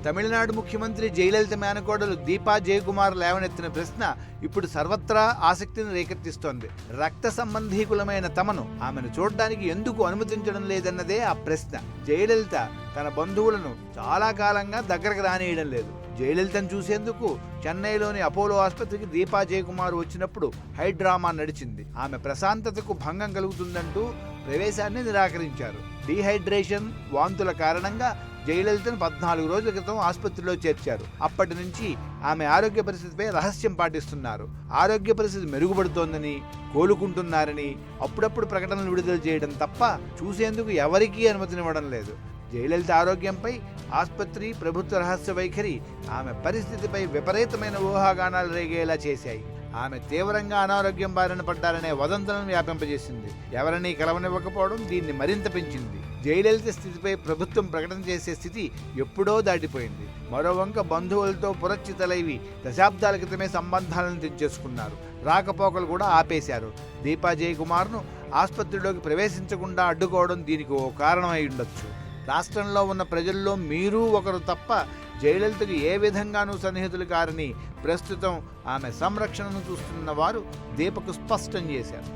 తమిళనాడు ముఖ్యమంత్రి జయలలిత మేనకోడలు దీపా జయకుమార్ లేవనెత్తిన ప్రశ్న ఇప్పుడు సర్వత్రా ఆసక్తిని రేకెత్తిస్తోంది. రక్త సంబంధీకులమైన తమను ఆమెను చూడడానికి ఎందుకు అనుమతించడం లేదన్నదే ఆ ప్రశ్న. జయలలిత తన బంధువులను చాలా కాలంగా దగ్గరకు రానియడం లేదు. జయలలితను చూసేందుకు చెన్నైలోని అపోలో ఆసుపత్రికి దీపా జయకుమార్ వచ్చినప్పుడు హైడ్రామా నడిచింది. ఆమె ప్రశాంతతకు భంగం కలుగుతుందంటూ ప్రవేశాన్ని నిరాకరించారు. డీహైడ్రేషన్, వాంతుల కారణంగా జయలలితను 14 రోజుల క్రితం ఆసుపత్రిలో చేర్చారు. అప్పటి నుంచి ఆమె ఆరోగ్య పరిస్థితిపై రహస్యం పాటిస్తున్నారు. ఆరోగ్య పరిస్థితి మెరుగుపడుతోందని, కోలుకుంటున్నారని అప్పుడప్పుడు ప్రకటనలు విడుదల చేయడం తప్ప చూసేందుకు ఎవరికీ అనుమతినివ్వడం లేదు. జయలలిత ఆరోగ్యంపై ఆసుపత్రి, ప్రభుత్వ రహస్య వైఖరి ఆమె పరిస్థితిపై విపరీతమైన ఊహాగానాలు రేగేలా చేశాయి. ఆమె తీవ్రంగా అనారోగ్యం బారిన పడ్డారనే వదంతులను వ్యాపింపజేసింది. ఎవరినీ కలవనివ్వకపోవడం దీన్ని మరింత పెంచింది. జయలలిత స్థితిపై ప్రభుత్వం ప్రకటన చేసే స్థితి ఎప్పుడో దాటిపోయింది. మరోవంక బంధువులతో పురచ్చితలైవి దశాబ్దాల క్రితమే సంబంధాలను తెచ్చేసుకున్నారు. రాకపోకలు కూడా ఆపేశారు. దీపా జయకుమార్ను ఆసుపత్రిలోకి ప్రవేశించకుండా అడ్డుకోవడం దీనికి ఓ కారణమై ఉండొచ్చు. రాష్ట్రంలో ఉన్న ప్రజల్లో మీరూ ఒకరు తప్ప జయలలితకు ఏ విధంగానూ సన్నిహితులు కారని ప్రస్తుతం ఆమె సంరక్షణను చూస్తున్న వారు దీపకు స్పష్టం చేశారు.